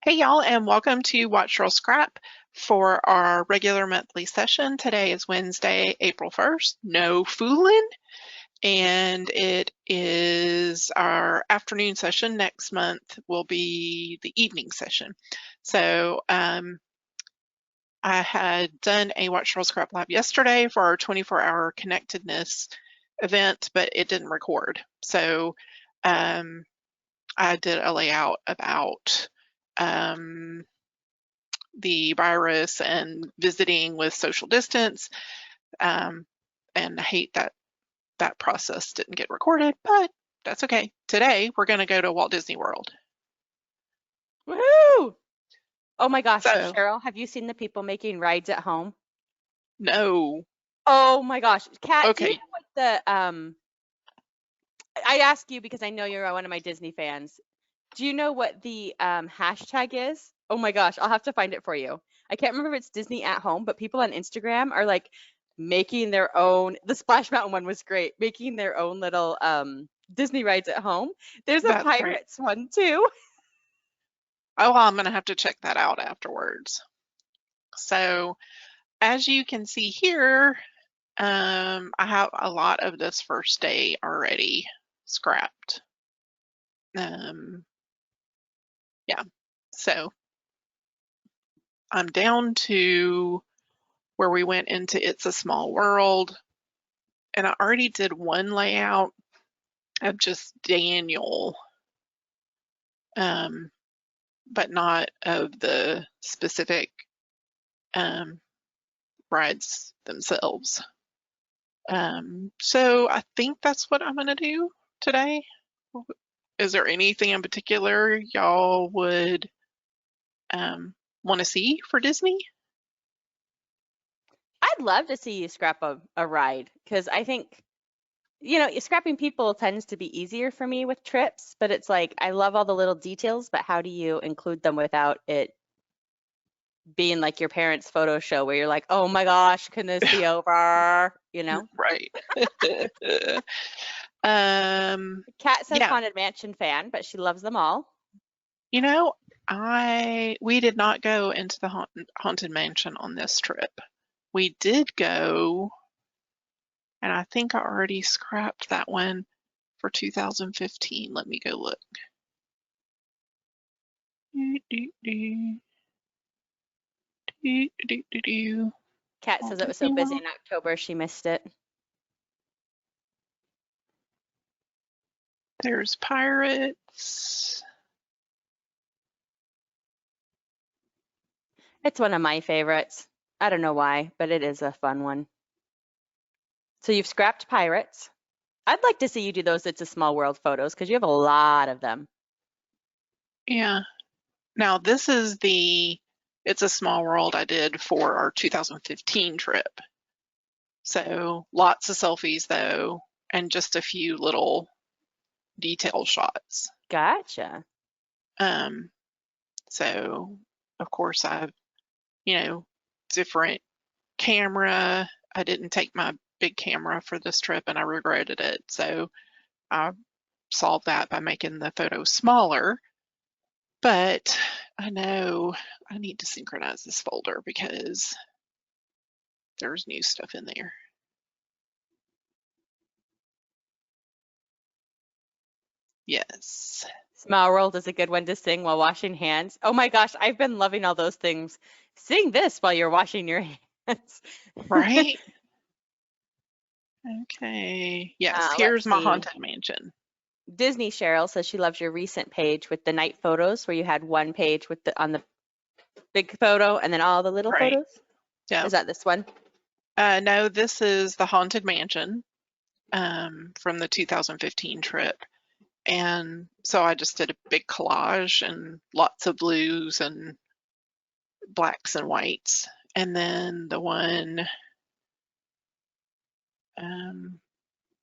Hey y'all, and welcome to Watch Cheryl Scrap for our regular monthly session. Today is Wednesday, April 1st. No fooling. And it is our afternoon session. Next month will be the evening session. So I had done a Watch Cheryl Scrap Lab yesterday for our 24-hour connectedness event, but it didn't record. So I did a layout about the virus and visiting with social distance, and I hate that that process didn't get recorded, but that's okay. Today we're going to go to Walt Disney World. Woohoo! Oh my gosh, So Cheryl, have you seen the people making rides at home? no, Oh my gosh. Kat, do you okay, know what I ask you because I know you're one of my Disney fans. Do you know what the hashtag is? Oh my gosh, I'll have to find it for you. I can't remember if it's Disney at home, but people on Instagram are like making their own, the Splash Mountain one was great, making their own little Disney rides at home. There's a that's great. Pirates one too. Oh, well, I'm going to have to check that out afterwards. So as you can see here, I have a lot of this first day already scrapped. Yeah, so I'm down to where we went into It's a Small World, and I already did one layout of just Daniel, um, but not of the specific um, rides themselves. So I think that's what I'm gonna do today. Is there anything in particular y'all would want to see for Disney? I'd love to see you scrap a ride because I think scrapping people tends to be easier for me with trips, but it's like I love all the little details, but how do you include them without it being like your parents' photo show where you're like, oh my gosh, can this be over? You know? Right. um, Kat says yeah, Haunted Mansion fan, but she loves them all. you know, we did not go into the Haunted Mansion on this trip. We did go, and I think I already scrapped that one for 2015. Let me go look. Do, do, do, do, do, do, do. Kat Walt says it was so Disney busy World. in October she missed it. There's Pirates. It's one of my favorites. I don't know why, but it is a fun one. So you've scrapped Pirates. I'd like to see you do those It's a Small World photos because you have a lot of them. Yeah. Now this is the It's a Small World I did for our 2015 trip. So lots of selfies though, and just a few little detail shots. Gotcha. Um, so of course I've, you know, different camera. I didn't take my big camera for this trip and I regretted it. So I solved that by making the photos smaller. But I know I need to synchronize this folder because there's new stuff in there. Yes. Small World is a good one to sing while washing hands. Oh my gosh, I've been loving all those things. Sing this while you're washing your hands. Right? Okay. Yes, Let's here's my see. haunted mansion. Disney Cheryl says she loves your recent page with the night photos where you had one page with the on the big photo and then all the little Right. photos. Yeah. Is that this one? No, this is the haunted mansion from the 2015 trip. And so I just did a big collage and lots of blues and blacks and whites. And then the one,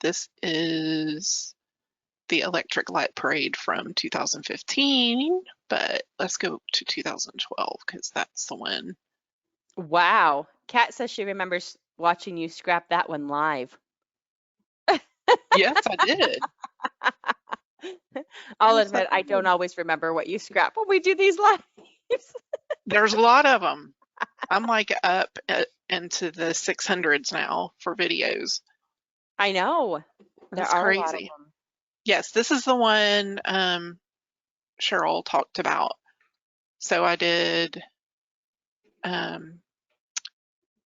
this is the Electric Light Parade from 2015, but let's go to 2012 because that's the one. Wow. Kat says she remembers watching you scrap that one live. Yes, I did. I'll Yes, I admit I don't did. always remember what you scrap when we do these live. There's a lot of them. I'm like up into the 600s now for videos. I know. There That's are a lot of crazy. them. Yes, this is the one Cheryl talked about. So I did, um,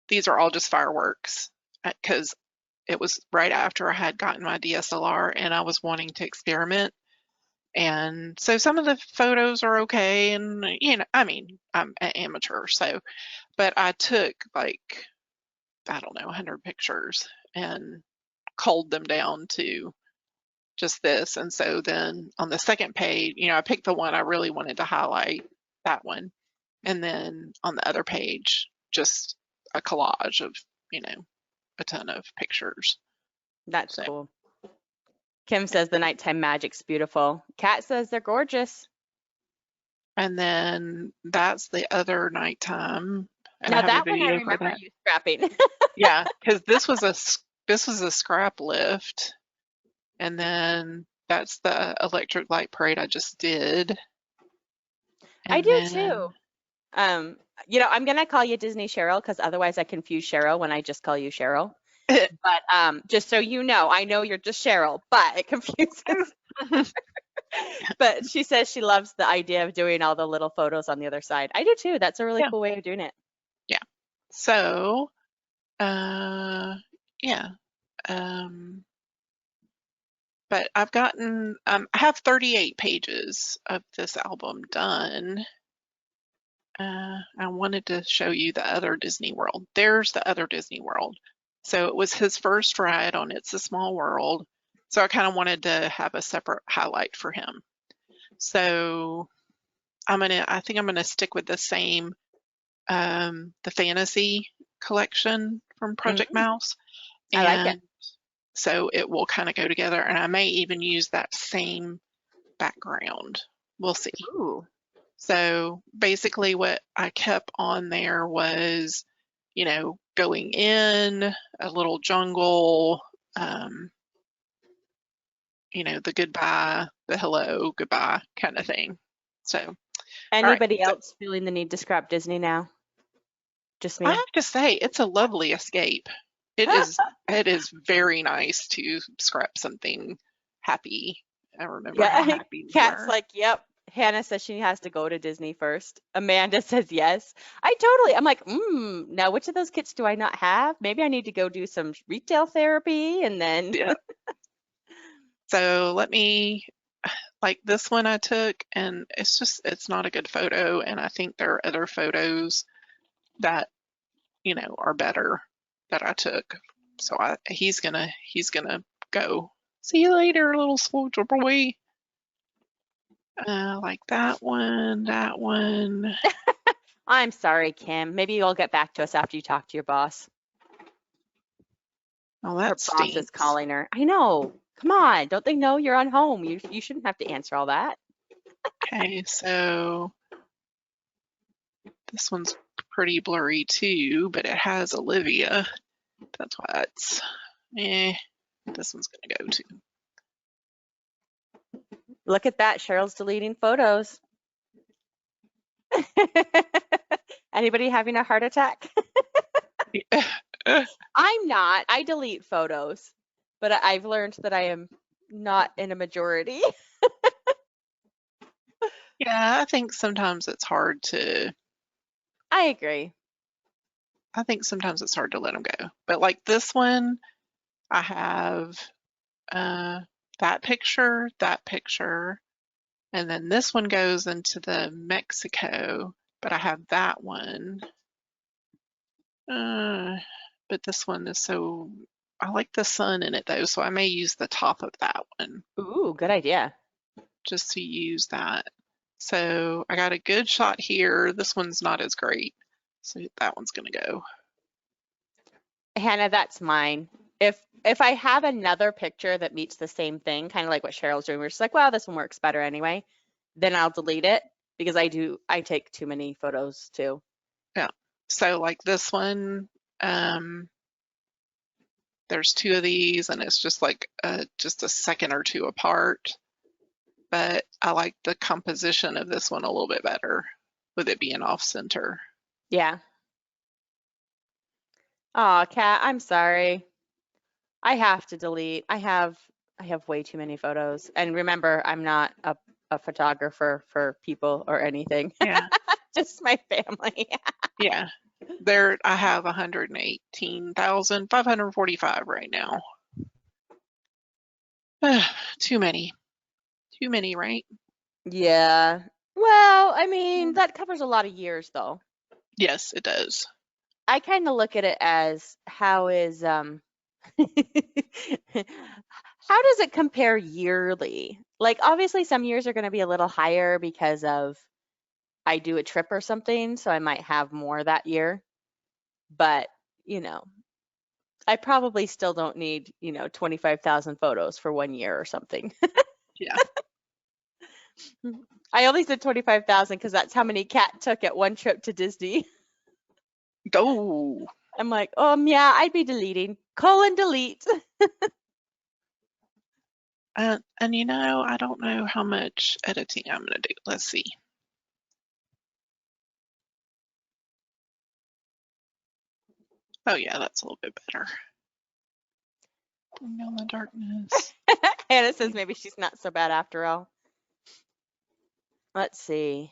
these are all just fireworks because it was right after I had gotten my DSLR and I was wanting to experiment. And so some of the photos are okay. And, you know, I mean, I'm an amateur, so, but I took like, I don't know, 100 pictures and culled them down to just this. And so then on the second page, you know, I picked the one I really wanted to highlight, that one. And then on the other page, just a collage of, you know, a ton of pictures. That's So, cool. Kim says the nighttime magic's beautiful. Kat says they're gorgeous. and then that's the other nighttime, and I Now have a that one I video for remember that. you scrapping. Yeah, because this was a scrap lift, and then that's the electric light parade I just did, I and do then too. Um, I'm gonna call you Disney Cheryl because otherwise I confuse Cheryl when I just call you Cheryl. But just so you know, I know you're just Cheryl, but it confuses. But she says she loves the idea of doing all the little photos on the other side. I do too. That's a really yeah, cool way of doing it. yeah. So, uh, yeah. Um, but I have 38 pages of this album done. I wanted to show you the other Disney World. There's the other Disney World. So it was his first ride on It's a Small World. So I kind of wanted to have a separate highlight for him. So I think I'm gonna stick with the same, the fantasy collection from Project Mm, Mouse. I like it. And so it will kind of go together. And I may even use that same background. We'll see. Ooh. So basically what I kept on there was, you know, going in, a little jungle, um, you know, the goodbye, the hello, goodbye kind of thing. So, all right. Anybody So else feeling the need to scrap Disney now? Just I me? have to say, it's a lovely escape. It is very nice to scrap something happy. I remember how Yeah. happy we Kat's were. like, yep. Hannah says she has to go to Disney first. Amanda says yes. I'm like, now which of those kits do I not have? Maybe I need to go do some retail therapy and then Yeah. So let me, like this one I took, and it's not a good photo. And I think there are other photos that, you know, are better that I took. So he's gonna go. See you later, little soldier boy. Like that one, that one. I'm sorry, Kim. Maybe you'll get back to us after you talk to your boss. Oh, Her that boss is stinks. calling her. I know. Come on. Don't they know you're on home? You shouldn't have to answer all that. Okay, so this one's pretty blurry too, but it has Olivia. That's why it's, eh, this one's gonna go to. Look at that. Cheryl's deleting photos. Anybody having a heart attack? I'm not. I delete photos, but I've learned that I am not in a majority. Yeah, I think sometimes it's hard to, I agree. I think sometimes it's hard to let them go. But like this one, I have uh, that picture, and then this one goes into the Mexico, but I have that one. Uh, but this one is so, I like the sun in it though, so I may use the top of that one Ooh, good idea. just to use that. So I got a good shot here. This one's not as great. So that one's gonna go. Hannah, that's mine. If I have another picture that meets the same thing, kind of like what Cheryl's doing, we're just like, well, this one works better anyway, then I'll delete it because I take too many photos too. Yeah. So like this one, um, there's two of these and it's just like just a second or two apart. But I like the composition of this one a little bit better. with it being off center. Yeah. Oh, Kat, I'm sorry. I have to delete. I have way too many photos. And remember, I'm not a photographer for people or anything. Yeah. Just my family. Yeah. There, I have 118,545 right now. Too many. Too many, right? Yeah. Well, I mean, that covers a lot of years though. Yes, it does. I kind of look at it as how is how does it compare yearly? Like obviously some years are going to be a little higher because of I do a trip or something, so I might have more that year. But, you know, I probably still don't need, 25,000 photos for 1 year or something. Yeah. I only said 25,000 because that's how many Cat took at one trip to Disney. Go. I'm like, yeah, I'd be deleting. Delete. And I don't know how much editing I'm going to do. Let's see. Oh yeah, that's a little bit better. Bring down the darkness. Hannah says maybe she's not so bad after all. Let's see.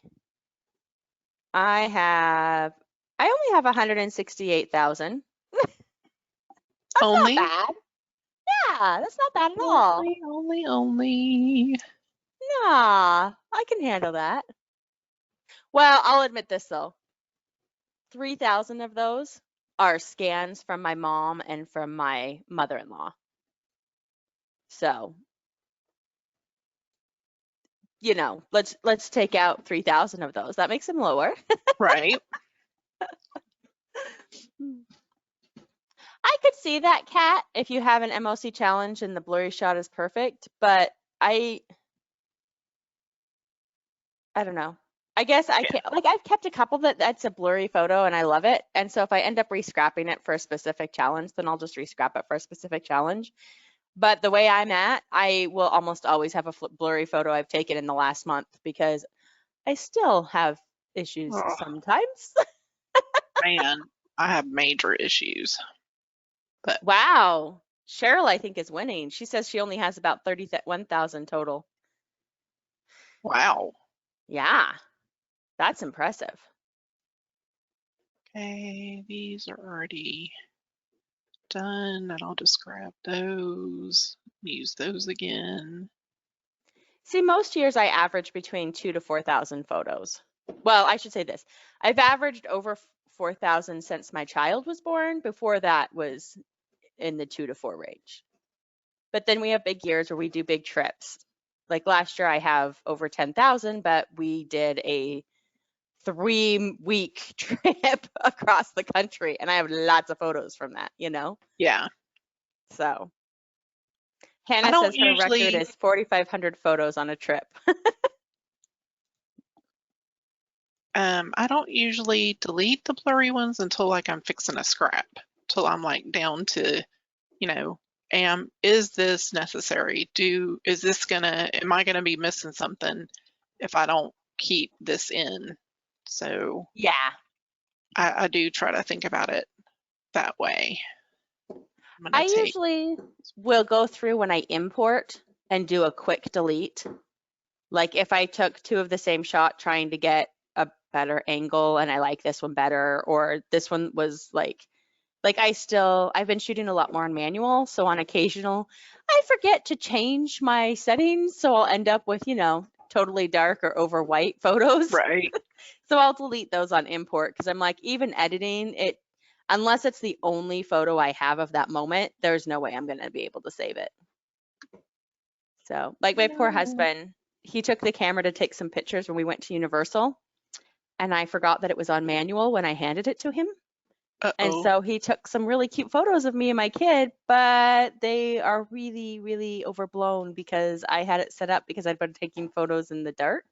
I only have 168,000. That's Only? not bad. Yeah, that's not bad at all. Only. Nah, I can handle that. Well, I'll admit this though. 3,000 of those are scans from my mom and from my mother-in-law. So, let's take out 3,000 of those. That makes them lower. Right. I could see that, Kat, if you have an MOC challenge and the blurry shot is perfect, but I don't know. I guess I can't, like I've kept a couple that's a blurry photo and I love it. And so if I end up re-scrapping it for a specific challenge, then I'll just re-scrap it for a specific challenge. But the way I'm at, I will almost always have a blurry photo I've taken in the last month because I still have issues Oh, sometimes. man, I have major issues. But Wow. Cheryl, I think, is winning. She says she only has about 31,000 total. wow. Yeah, that's impressive. Okay, these are already done, and I'll just grab those, use those again. See, most years I average between 2,000 to 4,000 photos. Well, I should say this. I've averaged over 4,000 since my child was born. Before that was in the 2 to 4 range. But then we have big years where we do big trips. Like last year I have over 10,000, but we did a 3-week trip across the country and I have lots of photos from that, Yeah. So Hannah says her record is 4,500 photos on a trip. I don't usually delete the blurry ones until like I'm fixing a scrap, till I'm like down to, is this necessary? Am I gonna be missing something if I don't keep this in? So Yeah. I do try to think about it that way. I usually will go through when I import and do a quick delete. Like if I took 2 of the same shot trying to get a better angle and I like this one better, or this one was I've been shooting a lot more on manual. So on occasional, I forget to change my settings. So I'll end up with, totally dark or over white photos. Right. So I'll delete those on import because I'm like, even editing it, unless it's the only photo I have of that moment, there's no way I'm going to be able to save it. So like my poor husband, he took the camera to take some pictures when we went to Universal and I forgot that it was on manual when I handed it to him. And so he took some really cute photos of me and my kid, but they are really, really overblown because I had it set up because I'd been taking photos in the dark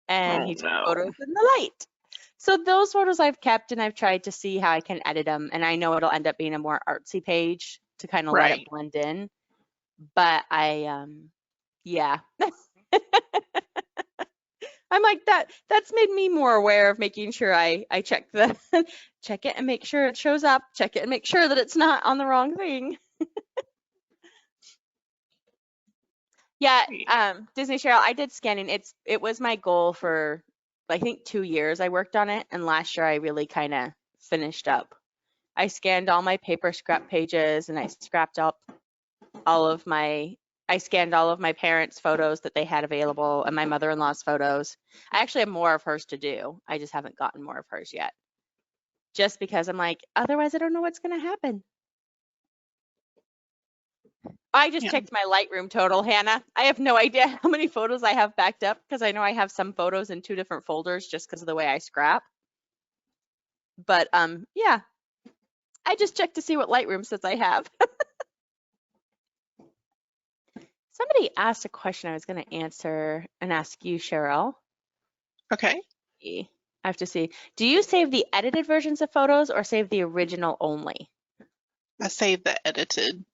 and he took photos in the light. So those photos I've kept and I've tried to see how I can edit them. And I know it'll end up being a more artsy page to kind of let it blend in. But yeah. I'm like that's made me more aware of making sure I check the check it and make sure it shows up, check it and make sure that it's not on the wrong thing. Yeah, Disney Cheryl, I did scanning. It was my goal for I think 2 years I worked on it, and last year I really kind of finished up. I scanned all my paper scrap pages, and I scrapped up I scanned all of my parents' photos that they had available and my mother-in-law's photos. I actually have more of hers to do. I just haven't gotten more of hers yet. Just because I'm like, otherwise I don't know what's going to happen. I just checked my Lightroom total, Hannah. I have no idea how many photos I have backed up because I know I have some photos in 2 different folders just because of the way I scrap. But yeah, I just checked to see what Lightroom says I have. Somebody asked a question I was going to answer and ask you, Cheryl. Okay. I have to see. Do you save the edited versions of photos or save the original only? I save the edited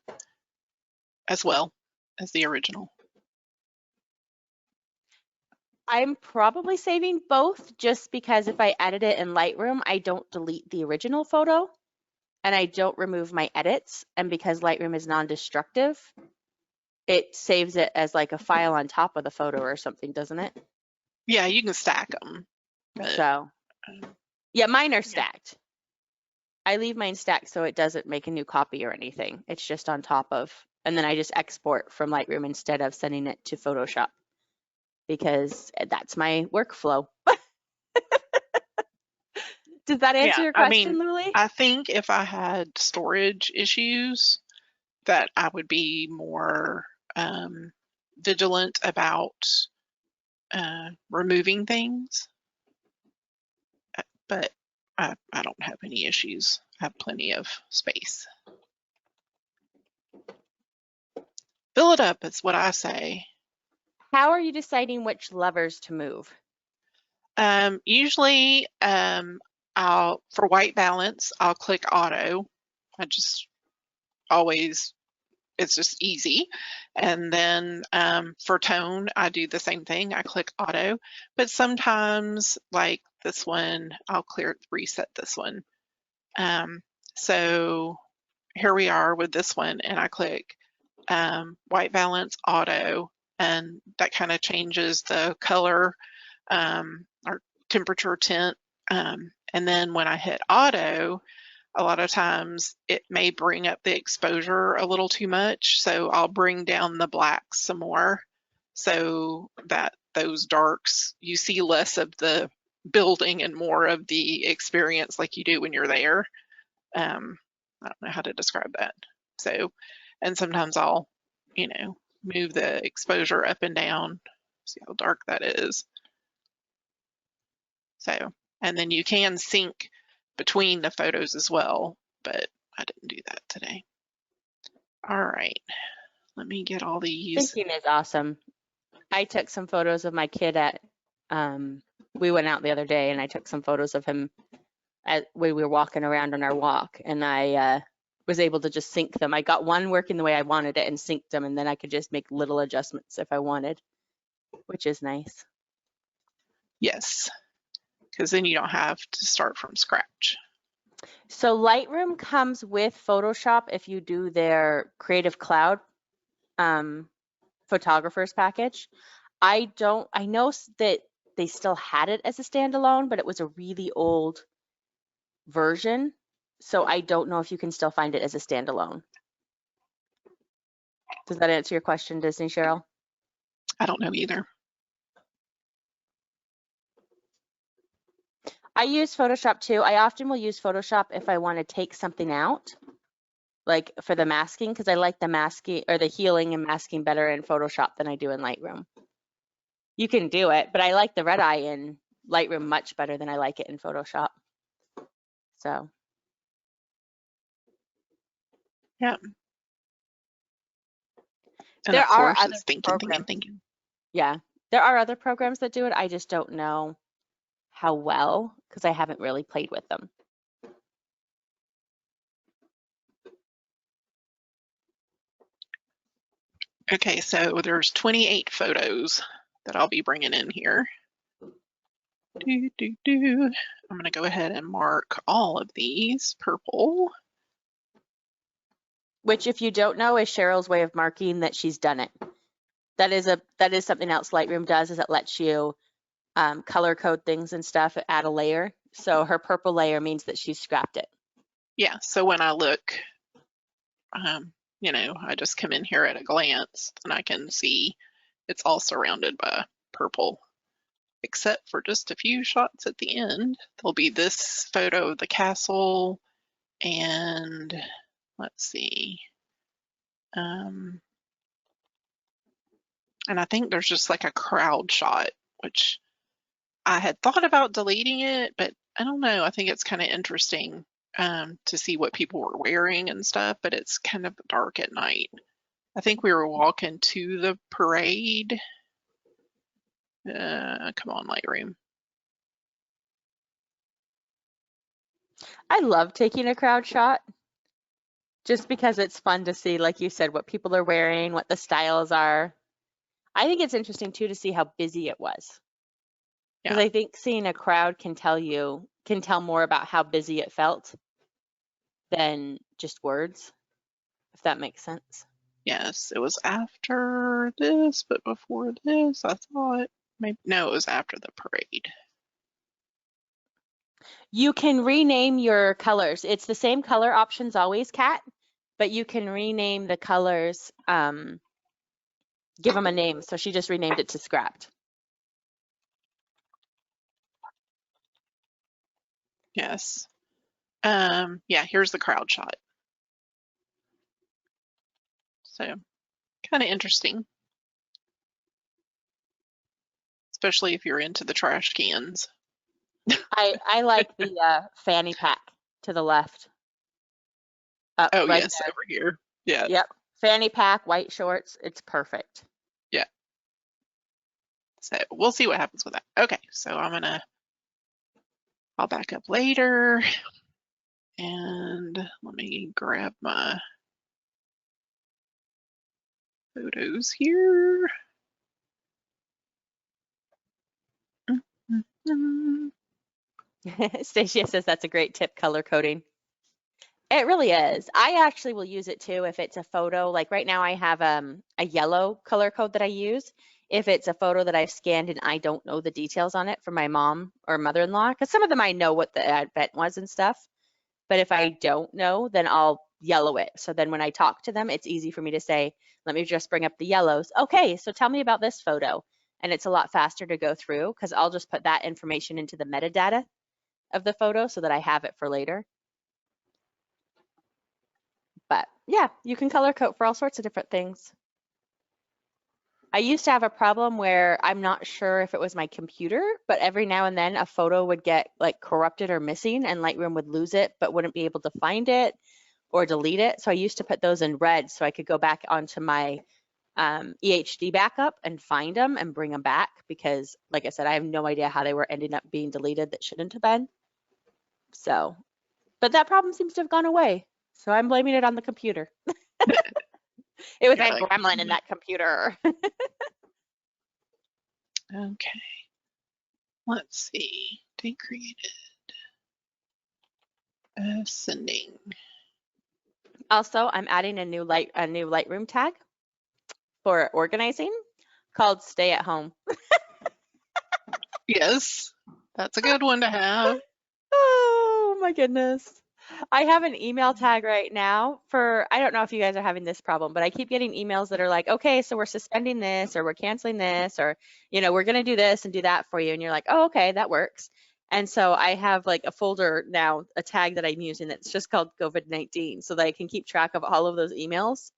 as well as the original. I'm probably saving both just because if I edit it in Lightroom, I don't delete the original photo and I don't remove my edits. And because Lightroom is non-destructive, it saves it as like a file on top of the photo or something, doesn't it? Yeah, you can stack them. So, yeah, mine are stacked. I leave mine stacked so it doesn't make a new copy or anything. It's just on top of, and then I just export from Lightroom instead of sending it to Photoshop because that's my workflow. Does that answer your question, Lily? I think if I had storage issues, that I would be more vigilant about removing things. But I don't have any issues. I have plenty of space. Fill it up is what I say. How are you deciding which levers to move? Usually, for white balance, I'll click auto. I just always, it's just easy. And then for tone, I do the same thing. I click auto, but sometimes like this one, I'll reset this one. So here we are with this one, and I click white balance auto, and that kind of changes the color or temperature tint. And then when I hit auto, a lot of times it may bring up the exposure a little too much. So I'll bring down the blacks some more so that those darks, you see less of the building and more of the experience like you do when you're there. I don't know how to describe that. So, and sometimes I'll, move the exposure up and down, see how dark that is. So, and then you can sync between the photos as well, but I didn't do that today. All right, let me get all these. Syncing is awesome. I took some photos of my kid we went out the other day and I took some photos of him as we were walking around on our walk, and I was able to just sync them. I got one working the way I wanted it and synced them, and then I could just make little adjustments if I wanted, which is nice. Yes, because then you don't have to start from scratch. So Lightroom comes with Photoshop if you do their Creative Cloud photographers package. I know that they still had it as a standalone, but it was a really old version. So I don't know if you can still find it as a standalone. Does that answer your question, Disney Cheryl? I don't know either. I use Photoshop too. I often will use Photoshop if I want to take something out, like for the masking, because I like the masking or the healing and masking better in Photoshop than I do in Lightroom. You can do it, but I like the red eye in Lightroom much better than I like it in Photoshop. So. Yeah. And there of course, are other it's thinking. Yeah, there are other programs that do it. I just don't know how well because I haven't really played with them. Okay, so there's 28 photos that I'll be bringing in here. I'm going to go ahead and mark all of these purple. Which, if you don't know, is Cheryl's way of marking that she's done it. That is something else Lightroom does, is it lets you color code things and stuff, add a layer. So her purple layer means that she's scrapped it. Yeah, so when I look, you know, I just come in here at a glance and I can see it's all surrounded by purple, except for just a few shots at the end. There'll be this photo of the castle and let's see. And I think there's just like a crowd shot, which I had thought about deleting it, but I don't know. I think it's kind of interesting to see what people were wearing and stuff, but it's kind of dark at night. I think we were walking to the parade. Come on, Lightroom. I love taking a crowd shot just because it's fun to see, like you said, what people are wearing, what the styles are. I think it's interesting too to see how busy it was. Because I think seeing a crowd can tell more about how busy it felt than just words, if that makes sense. Yes, it was after this, but before this, I thought maybe, no, it was after the parade. You can rename your colors. It's the same color options always, Kat, but you can rename the colors, give them a name. So she just renamed it to scrapped. Yes. Yeah, here's the crowd shot. So kind of interesting, especially if you're into the trash cans. I like the fanny pack to the left. Up Oh, right yes, there. over here. Yeah. Yep. Fanny pack, white shorts. It's perfect. Yeah. So we'll see what happens with that. Okay, so I'll back up later and let me grab my photos here. Stacia says that's a great tip, color coding. It really is. I actually will use it too if it's a photo. Like right now I have a yellow color code that I use. If it's a photo that I've scanned and I don't know the details on it for my mom or mother-in-law, because some of them I know what the event was and stuff. But if I don't know, then I'll yellow it. So then when I talk to them, it's easy for me to say, let me just bring up the yellows. Okay, so tell me about this photo. And it's a lot faster to go through because I'll just put that information into the metadata of the photo so that I have it for later. But yeah, you can color code for all sorts of different things. I used to have a problem where I'm not sure if it was my computer, but every now and then a photo would get like corrupted or missing and Lightroom would lose it, but wouldn't be able to find it or delete it. So I used to put those in red so I could go back onto my EHD backup and find them and bring them back because, like I said, I have no idea how they were ending up being deleted that shouldn't have been. So, but that problem seems to have gone away. So I'm blaming it on the computer. It was a gremlin in that computer. Okay. Let's see. Date created. Sending. Also, I'm adding a new Lightroom tag for organizing called Stay at Home. Yes, that's a good one to have. Oh my goodness. I have an email tag right now for, I don't know if you guys are having this problem, but I keep getting emails that are like, okay, so we're suspending this or we're canceling this or, you know, we're going to do this and do that for you. And you're like, oh, okay, that works. And so I have like a folder now, a tag that I'm using that's just called COVID-19 so that I can keep track of all of those emails.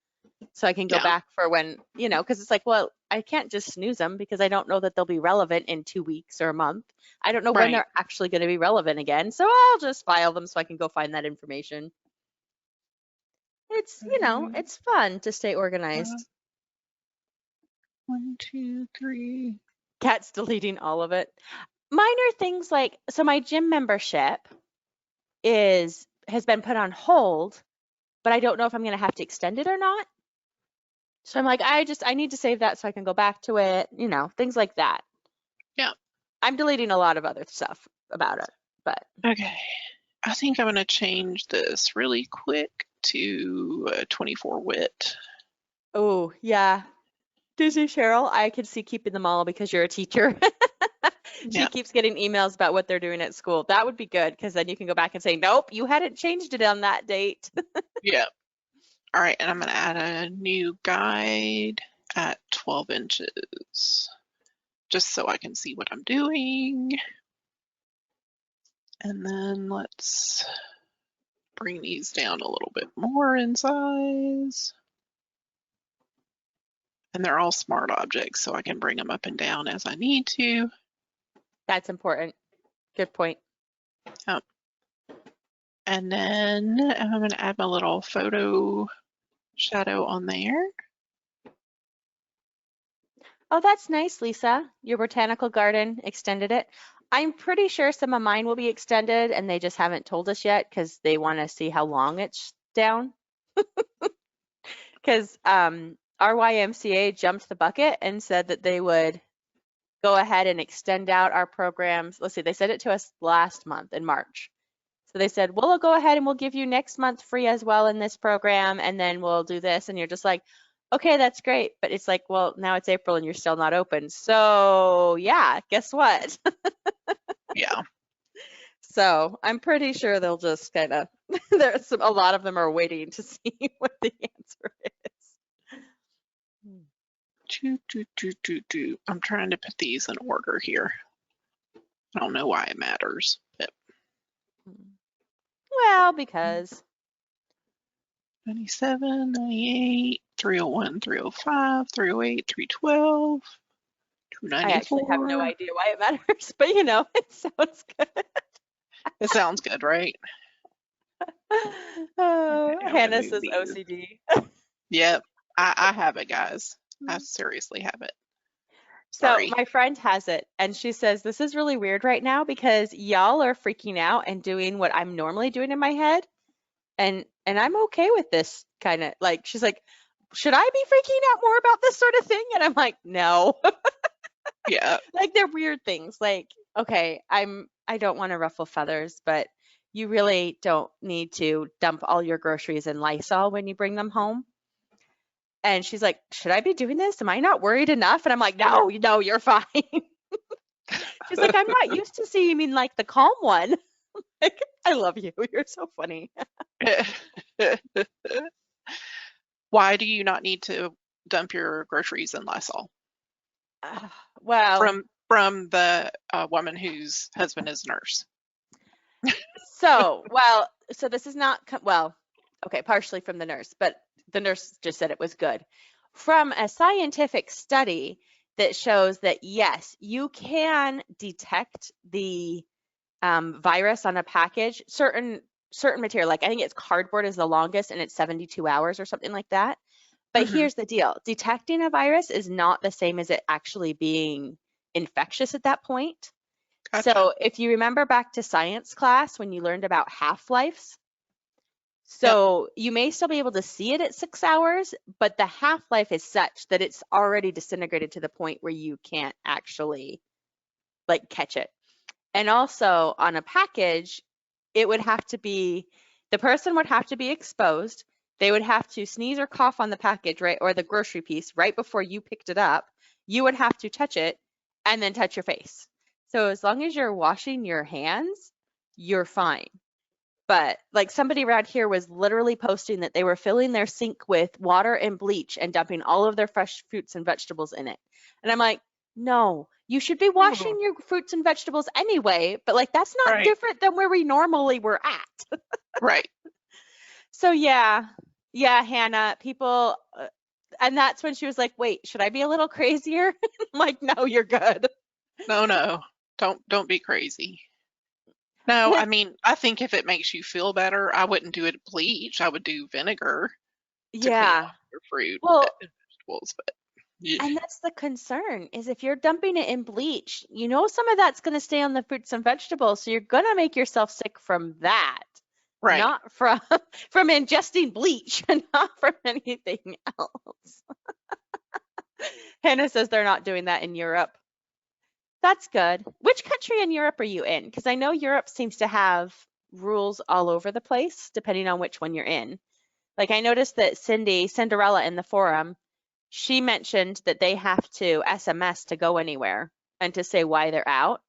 So I can go back for when, you know, because it's like, well, I can't just snooze them because I don't know that they'll be relevant in 2 weeks or a month. I don't know when they're actually going to be relevant again. So I'll just file them so I can go find that information. It's, you know, it's fun to stay organized. 1, 2, 3. Cat's deleting all of it. Minor things like, so my gym membership has been put on hold, but I don't know if I'm going to have to extend it or not. So I'm like, I need to save that so I can go back to it, you know, things like that. Yeah. I'm deleting a lot of other stuff about it, but. Okay. I think I'm going to change this really quick to 24 wit. Oh, yeah. Disney Cheryl, I could see keeping them all because you're a teacher. She Yeah. keeps getting emails about what they're doing at school. That would be good because then you can go back and say, nope, you hadn't changed it on that date. Yeah. All right. And I'm going to add a new guide at 12 inches just so I can see what I'm doing. And then let's bring these down a little bit more in size. And they're all smart objects, so I can bring them up and down as I need to. That's important. Good point. Oh. And then I'm going to add my little photo shadow on there. Oh, that's nice, Lisa. Your botanical garden extended it. I'm pretty sure some of mine will be extended and they just haven't told us yet because they want to see how long it's down. Because our YMCA jumped the bucket and said that they would go ahead and extend out our programs. Let's see, they said it to us last month in March. So they said, we'll go ahead and we'll give you next month free as well in this program, and then we'll do this. And you're just like, okay, that's great. But it's like, well, now it's April and you're still not open. So yeah, guess what? Yeah. So I'm pretty sure they'll just kind of, there's a lot of them are waiting to see what the answer is. I'm trying to put these in order here. I don't know why it matters, but Well, because 97, 98, 301, 305, 308, 312, I actually have no 294. idea why it matters, but you know, it sounds good. It sounds good, right? Oh, Okay, I'm gonna Hannah move says these. OCD. Yep, I have it, guys. I seriously have it. So Sorry. my friend has it, and she says this is really weird right now because y'all are freaking out and doing what I'm normally doing in my head, and I'm okay with this kind of like. She's like, should I be freaking out more about this sort of thing? And I'm like, no. Yeah. Like they're weird things. Like, okay, I don't want to ruffle feathers, but you really don't need to dump all your groceries in Lysol when you bring them home. And she's like, should I be doing this? Am I not worried enough? And I'm like, no, you're fine. She's like, I'm not used to seeming like the calm one. Like, I love you. You're so funny. Why do you not need to dump your groceries in Lysol? Well, From the woman whose husband is a nurse. so this is not, well, okay, partially from the nurse, but the nurse just said it was good. From a scientific study that shows that, yes, you can detect the virus on a package, certain material, like I think it's cardboard is the longest and it's 72 hours or something like that. But here's the deal. Detecting a virus is not the same as it actually being infectious at that point. Gotcha. So if you remember back to science class when you learned about half-lives, so you may still be able to see it at 6 hours, but the half-life is such that it's already disintegrated to the point where you can't actually like catch it. And also on a package, it would have to be, the person would have to be exposed. They would have to sneeze or cough on the package, right? Or the grocery piece right before you picked it up. You would have to touch it and then touch your face. So as long as you're washing your hands, you're fine. But like somebody around here was literally posting that they were filling their sink with water and bleach and dumping all of their fresh fruits and vegetables in it. And I'm like, no, you should be washing your fruits and vegetables anyway, but like that's not different than where we normally were at. Right. So yeah, Hannah, people, and that's when she was like, wait, should I be a little crazier? I'm like, no, you're good. No, don't be crazy. No, I mean, I think if it makes you feel better, I wouldn't do it bleach. I would do vinegar to clean off your fruit and vegetables. But yeah. And that's the concern is if you're dumping it in bleach, you know some of that's going to stay on the fruits and vegetables, so you're going to make yourself sick from that. Right. Not from ingesting bleach and not from anything else. Hannah says they're not doing that in Europe. That's good. Which country in Europe are you in? Because I know Europe seems to have rules all over the place, depending on which one you're in. Like I noticed that Cinderella in the forum, she mentioned that they have to SMS to go anywhere and to say why they're out.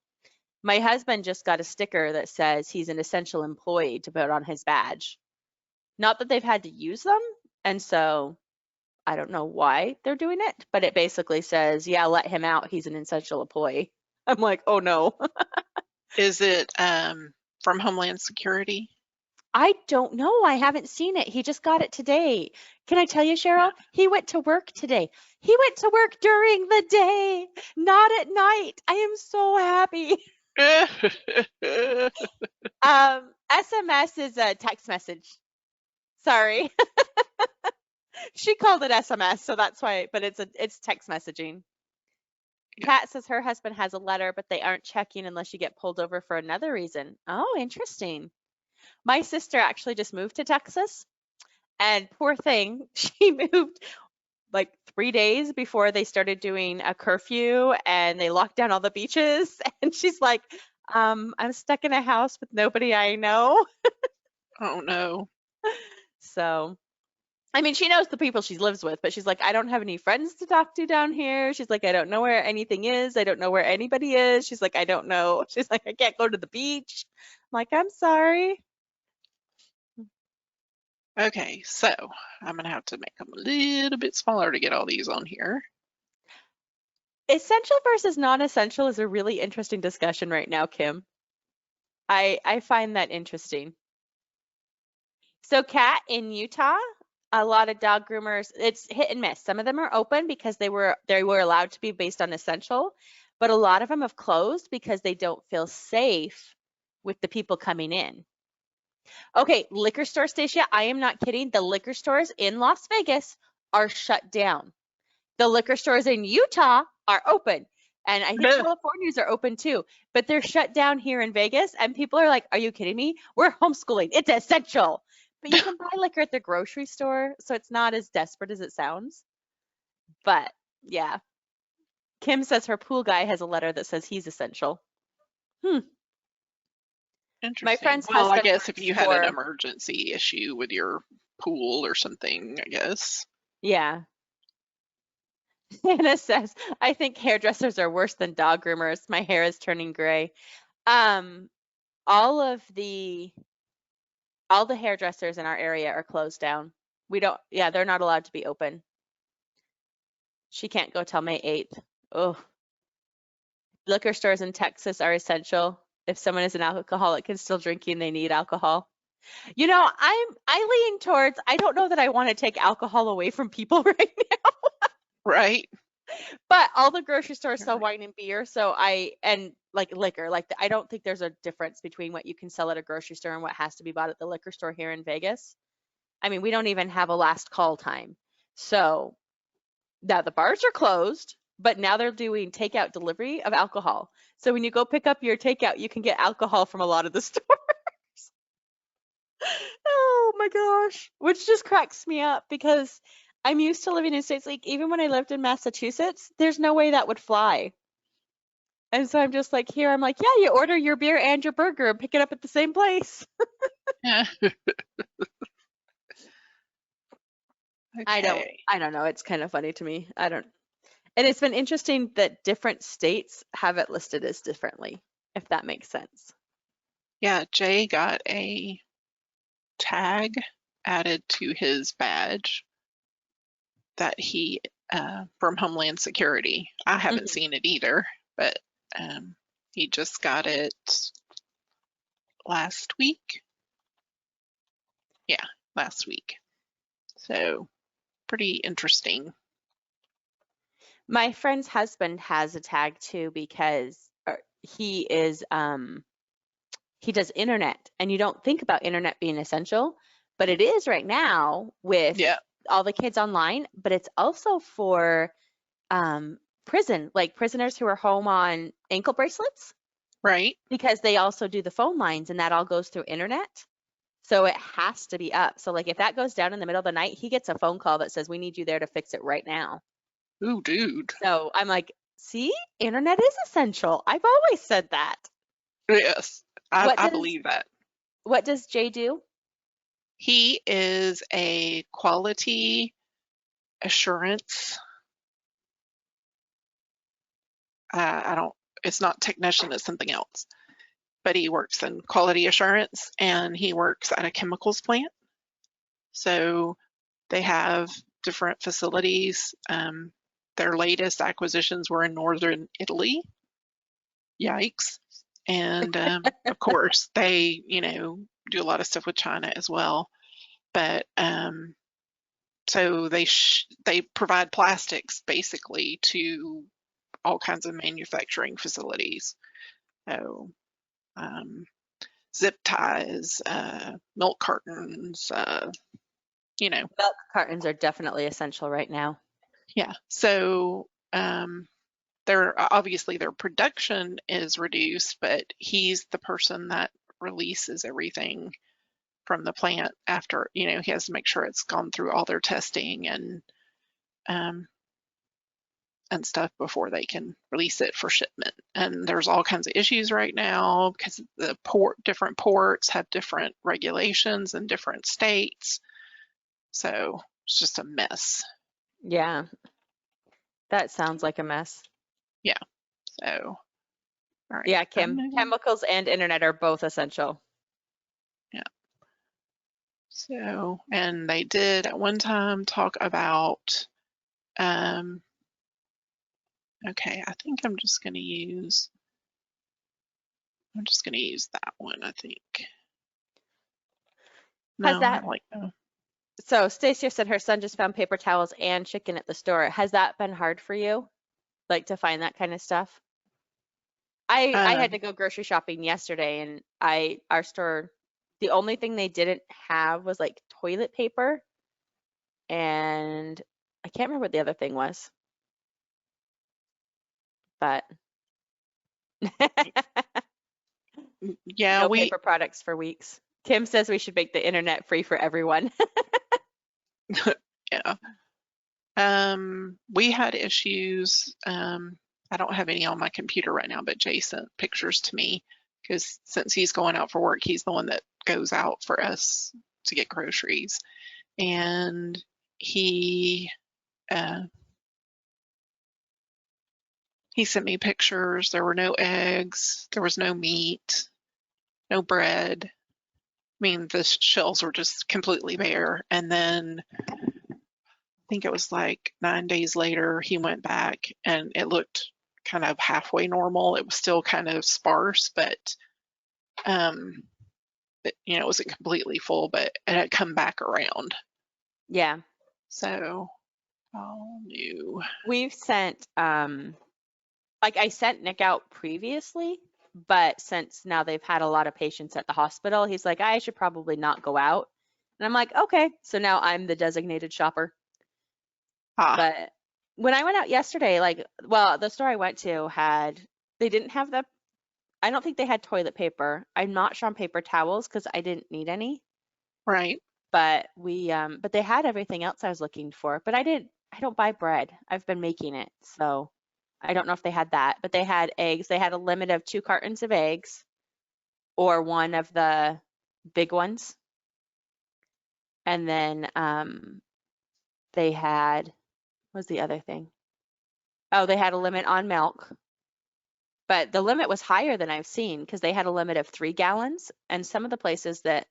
My husband just got a sticker that says he's an essential employee to put on his badge. Not that they've had to use them, and so I don't know why they're doing it, but it basically says, yeah, let him out. He's an essential employee. I'm like, oh no. Is it from Homeland Security? I don't know. I haven't seen it. He just got it today. Can I tell you, Cheryl? He went to work today. He went to work during the day, not at night. I am so happy. SMS is a text message. Sorry. She called it SMS, so that's why, but it's text messaging. Kat says her husband has a letter, but they aren't checking unless you get pulled over for another reason. Oh, interesting. My sister actually just moved to Texas, and poor thing, she moved like 3 days before they started doing a curfew and they locked down all the beaches. And she's like, I'm stuck in a house with nobody I know. Oh no. So, I mean, she knows the people she lives with, but she's like, I don't have any friends to talk to down here. She's like, I don't know where anything is. I don't know where anybody is. She's like, I don't know. She's like, I can't go to the beach. I'm like, I'm sorry. Okay, so I'm gonna have to make them a little bit smaller to get all these on here. Essential versus non-essential is a really interesting discussion right now, Kim. I find that interesting. So, Kat, in Utah, a lot of dog groomers, it's hit and miss. Some of them are open because they were allowed to be based on essential, but a lot of them have closed because they don't feel safe with the people coming in. Okay, liquor store, Stacia, I am not kidding. The liquor stores in Las Vegas are shut down. The liquor stores in Utah are open. And I think California's are open too, but they're shut down here in Vegas. And people are like, are you kidding me? We're homeschooling. It's essential. But you can buy liquor at the grocery store, so it's not as desperate as it sounds. But yeah. Kim says her pool guy has a letter that says he's essential. Interesting. My friend's well, I husband guess if you had an for- emergency issue with your pool or something, I guess. Yeah. Hannah says, I think hairdressers are worse than dog groomers. My hair is turning gray. All the hairdressers in our area are closed down. They're not allowed to be open. She can't go till May 8th. Oh. Liquor stores in Texas are essential. If someone is an alcoholic and still drinking, they need alcohol. You know, I lean towards, I don't know that I want to take alcohol away from people right now. Right. But all the grocery stores sell wine and beer, and like liquor, I don't think there's a difference between what you can sell at a grocery store and what has to be bought at the liquor store here in Vegas. I mean, we don't even have a last call time. So now the bars are closed, but now they're doing takeout delivery of alcohol. So when you go pick up your takeout, you can get alcohol from a lot of the stores. Oh my gosh, which just cracks me up because I'm used to living in states, like even when I lived in Massachusetts, there's no way that would fly. And so I'm just like, here, I'm like, yeah, you order your beer and your burger and pick it up at the same place. Okay. I don't know. It's kind of funny to me. And it's been interesting that different states have it listed as differently, if that makes sense. Yeah, Jay got a tag added to his badge that he from Homeland Security. I haven't seen it either, but he just got it last week. Yeah, last week. So pretty interesting. My friend's husband has a tag too because he is he does internet, and you don't think about internet being essential, but it is right now with all the kids online, but it's also for prison, like prisoners who are home on ankle bracelets. Right. Because they also do the phone lines and that all goes through internet. So it has to be up. So like if that goes down in the middle of the night, he gets a phone call that says, we need you there to fix it right now. Ooh, dude. So I'm like, See, internet is essential. I've always said that. Yes, What I does believe that. what does Jay do? He is a quality assurance. I don't, it's not technician, it's something else. But he works in quality assurance and he works at a chemicals plant. So they have different facilities. Their latest acquisitions were in northern Italy. Yikes. And of course, they, do a lot of stuff with China as well. But so they provide plastics basically to all kinds of manufacturing facilities. So zip ties, milk cartons, Milk cartons are definitely essential right now. yeah. So obviously their production is reduced, but he's the person that releases everything from the plant after, he has to make sure it's gone through all their testing um, and stuff before they can release it for shipment. And there's all kinds of issues right now because the different ports have different regulations in different states. So it's just a mess. Yeah, that sounds like a mess. Yeah. So, all right. Yeah, Kim, chemicals and internet are both essential. Yeah. So, and they did at one time talk about, okay, I think I'm just going to use that one, I think. Has No, I that, like that. so Stacia said her son just found paper towels and chicken at the store. Has that been hard for you? Like to find that kind of stuff? I had to go grocery shopping yesterday and our store, the only thing they didn't have was like toilet paper and I can't remember what the other thing was, but Yeah, no paper products for weeks. Kim says we should make the internet free for everyone. yeah. We had issues. I don't have any on my computer right now, but Jay sent pictures to me because since he's going out for work, he's the one that goes out for us to get groceries. And he uh, he sent me pictures. There were no eggs, there was no meat, no bread. I mean, the shelves were just completely bare. And then I think it was like 9 days later, he went back and it looked kind of halfway normal. It was still kind of sparse, but it wasn't completely full, but it had come back around. Yeah. So all new. We've sent like I sent Nick out previously, but since now they've had a lot of patients at the hospital, he's like, I should probably not go out. And I'm like, okay. So now I'm the designated shopper. But when I went out yesterday, the store I went to they didn't have I don't think they had toilet paper. I'm not sure on paper towels because I didn't need any. Right. But but they had everything else I was looking for. But I don't buy bread. I've been making it. So I don't know if they had that, but they had eggs. They had a limit of 2 cartons of eggs or one of the big ones. And then they had, what was the other thing? Oh, they had a limit on milk, but the limit was higher than I've seen because they had a limit of 3 gallons. And some of the places that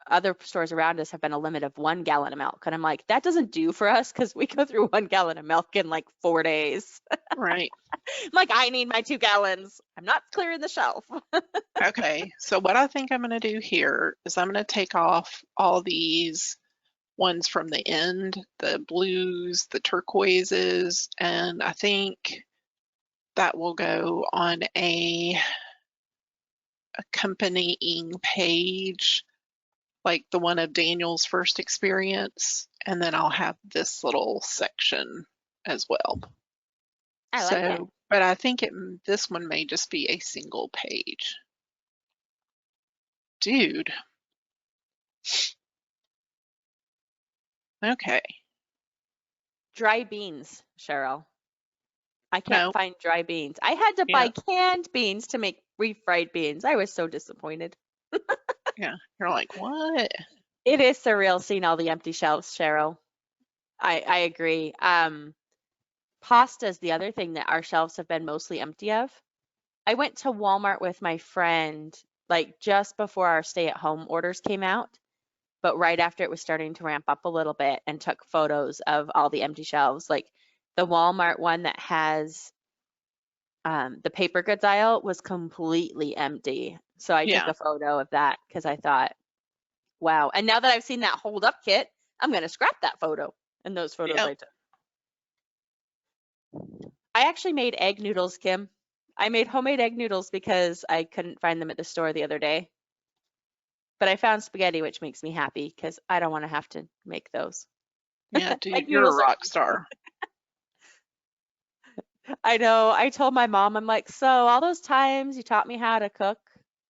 other stores around us have been a limit of 1 gallon of milk. And I'm like, that doesn't do for us because we go through 1 gallon of milk in like 4 days. Right. I'm like, I need my 2 gallons. I'm not clearing the shelf. Okay. So what I think I'm going to do here is I'm going to take off all these ones from the end, the blues, the turquoises, and I think that will go on a accompanying page, like the one of Daniel's first experience, and then I'll have this little section as well. I like it. But I think this one may just be a single page. Dude. Okay. Dry beans, Cheryl. I can't No. find dry beans. I had to Yeah. buy canned beans to make refried beans. I was so disappointed. Yeah. You're like, what? It is surreal seeing all the empty shelves, Cheryl. I agree. Pasta is the other thing that our shelves have been mostly empty of. I went to Walmart with my friend like just before our stay-at-home orders came out, but right after it was starting to ramp up a little bit and took photos of all the empty shelves. Like the Walmart one that has the paper goods aisle was completely empty. So I took Yeah. a photo of that because I thought, wow. And now that I've seen that hold up kit, I'm going to scrap that photo and those photos Yep. I took. I actually made egg noodles, Kim. I made homemade egg noodles because I couldn't find them at the store the other day. But I found spaghetti, which makes me happy because I don't want to have to make those. Yeah, dude, Egg you're a noodles are rock easy. star. I know. I told my mom, I'm like, so all those times you taught me how to cook.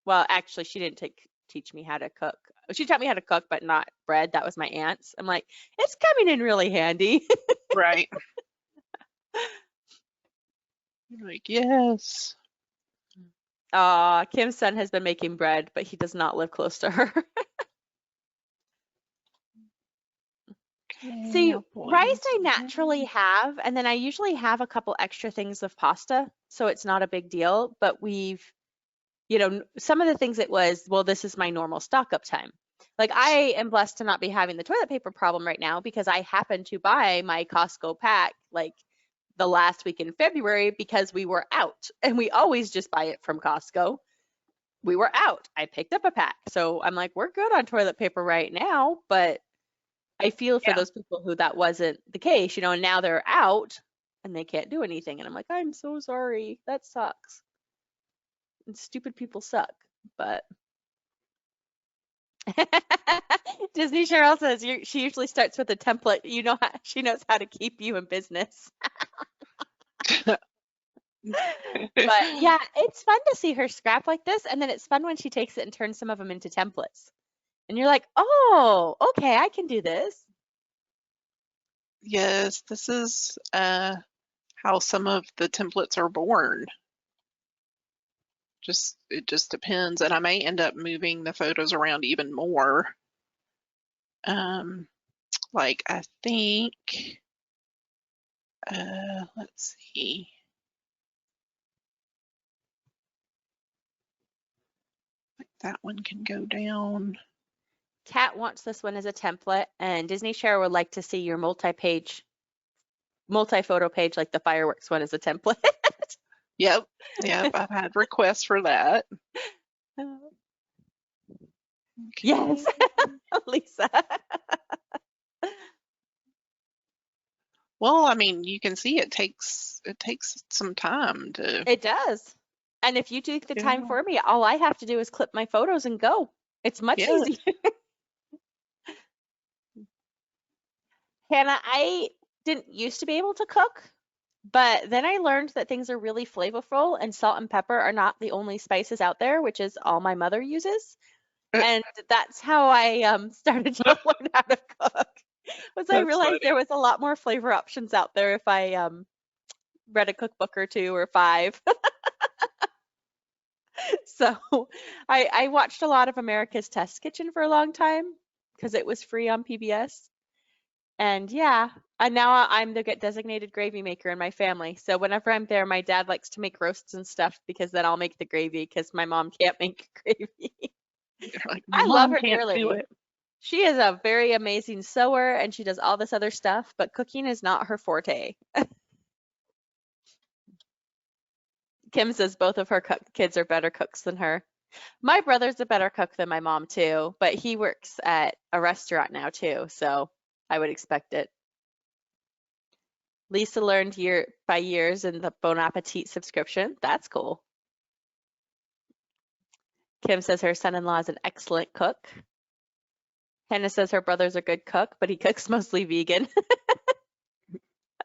Well, actually, she didn't teach me how to cook. She taught me how to cook, but not bread. That was my aunt's. I'm like, it's coming in really handy. Right. You're like, yes. Kim's son has been making bread, but he does not live close to her. See, rice Cowboys. I naturally have, and then I usually have a couple extra things of pasta, so it's not a big deal. But some of the things it was, well, this is my normal stock up time. Like I am blessed to not be having the toilet paper problem right now because I happen to buy my Costco pack like the last week in February because we were out and we always just buy it from Costco. We were out. I picked up a pack. So I'm like, we're good on toilet paper right now, but I feel for Yeah. those people who that wasn't the case, and now they're out and they can't do anything. And I'm like, I'm so sorry. That sucks. And stupid people suck. But Disney Cheryl says she usually starts with a template. She knows how to keep you in business. But yeah, it's fun to see her scrap like this, and then it's fun when she takes it and turns some of them into templates. And you're like, oh, okay, I can do this. Yes, this is how some of the templates are born. It just depends, and I may end up moving the photos around even more. Like I think, let's see. Like that one can go down. Kat wants this one as a template, and Disney Share would like to see your multi-photo page like the fireworks one as a template. Yep, yep, I've had requests for that. Yes, Okay. Lisa. Well, I mean, you can see it takes some time to, It does. And if you take the time yeah, for me, all I have to do is clip my photos and go. It's much yeah, easier. Hannah, I didn't used to be able to cook, but then I learned that things are really flavorful and salt and pepper are not the only spices out there, which is all my mother uses. And that's how I started to learn how to cook. Was I that's realized funny. there was a lot more flavor options out there if I read a cookbook or two or five. So I watched a lot of America's Test Kitchen for a long time because it was free on PBS. And yeah, and now I'm the designated gravy maker in my family. So whenever I'm there, my dad likes to make roasts and stuff because then I'll make the gravy because my mom can't make gravy. You're like, I love Mom her can't do dearly. it. She is a very amazing sewer and she does all this other stuff, but cooking is not her forte. Kim says both of her kids are better cooks than her. My brother's a better cook than my mom too, but he works at a restaurant now too, so I would expect it. Lisa learned year by years in the Bon Appetit subscription. That's cool. Kim says her son-in-law is an excellent cook. Hannah says her brother's a good cook, but he cooks mostly vegan.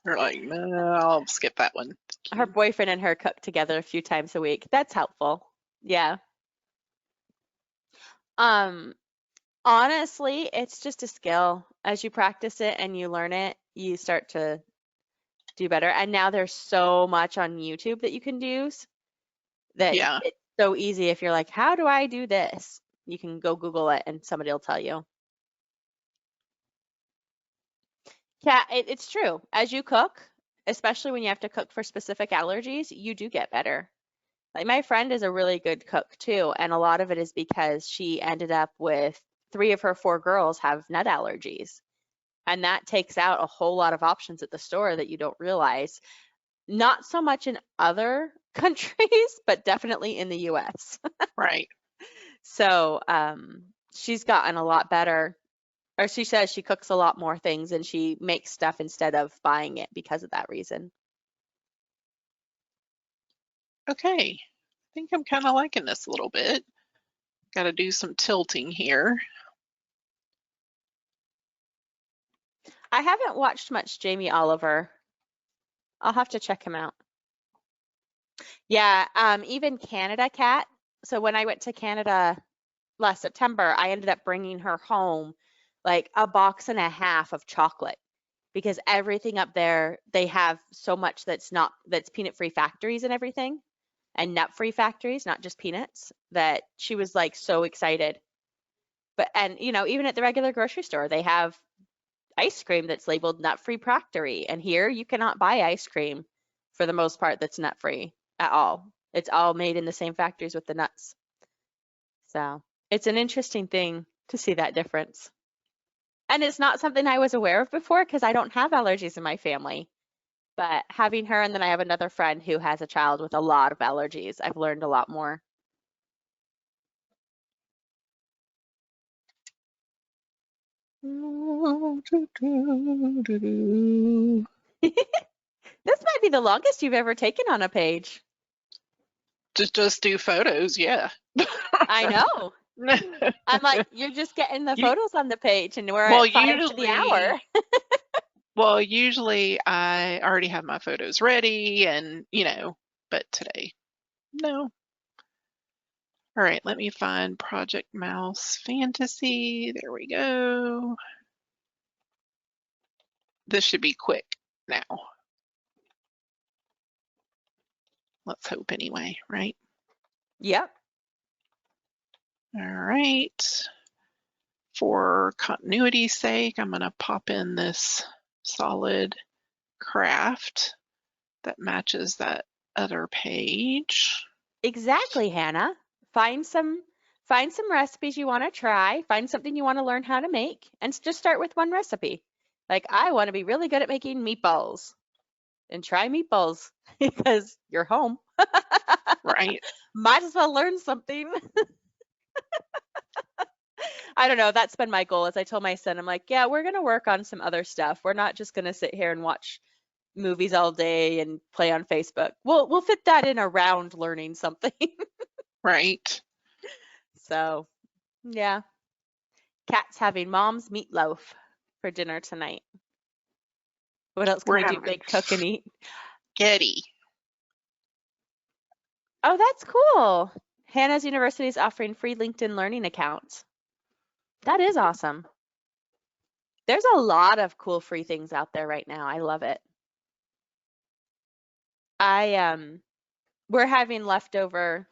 You're like, no, I'll skip that one. Her boyfriend and her cook together a few times a week. That's helpful. Yeah. Um, Honestly, it's just a skill. As you practice it and you learn it, you start to do better. And now there's so much on YouTube that you can do that Yeah. it's so easy. If you're like, how do I do this? You can go Google it and somebody will tell you. Yeah, it's true. As you cook, especially when you have to cook for specific allergies, you do get better. Like my friend is a really good cook too, and a lot of it is because she ended up with 3 of her 4 girls have nut allergies. And that takes out a whole lot of options at the store that you don't realize. Not so much in other countries, but definitely in the US. Right. So she's gotten a lot better, or she says she cooks a lot more things and she makes stuff instead of buying it because of that reason. Okay. I think I'm kind of liking this a little bit. Got to do some tilting here. I haven't watched much Jamie Oliver. I'll have to check him out. Yeah, even Canada Cat. So when I went to Canada last September, I ended up bringing her home like a box and a half of chocolate because everything up there, they have so much that's peanut-free factories and everything and nut-free factories, not just peanuts, that she was like so excited. And even at the regular grocery store, they have ice cream that's labeled nut-free factory. And here you cannot buy ice cream for the most part that's nut-free at all. It's all made in the same factories with the nuts. So it's an interesting thing to see that difference. And it's not something I was aware of before because I don't have allergies in my family. But having her, and then I have another friend who has a child with a lot of allergies, I've learned a lot more. This might be the longest you've ever taken on a page. Just do photos, yeah. I know. I'm like, you're just getting the You, photos on the page, and we're well, at 5 to the hour. usually I already have my photos ready and, but today, no. All right, let me find Project Mouse Fantasy. There we go. This should be quick now. Let's hope anyway, right? Yep. All right. For continuity's sake, I'm going to pop in this solid craft that matches that other page. Exactly, Hannah. Find some recipes you want to try, find something you want to learn how to make, and just start with one recipe. Like, I want to be really good at making meatballs. And try meatballs because you're home. Right. Might as well learn something. I don't know. That's been my goal. As I told my son, I'm like, yeah, we're going to work on some other stuff. We're not just going to sit here and watch movies all day and play on Facebook. We'll fit that in around learning something. Right. So, yeah. Kat's having mom's meatloaf for dinner tonight. What else can We're we do? having Bake, cook, and eat. spaghetti. Oh, that's cool. Hannah's University is offering free LinkedIn learning accounts. That is awesome. There's a lot of cool free things out there right now. I love it. We're having leftover,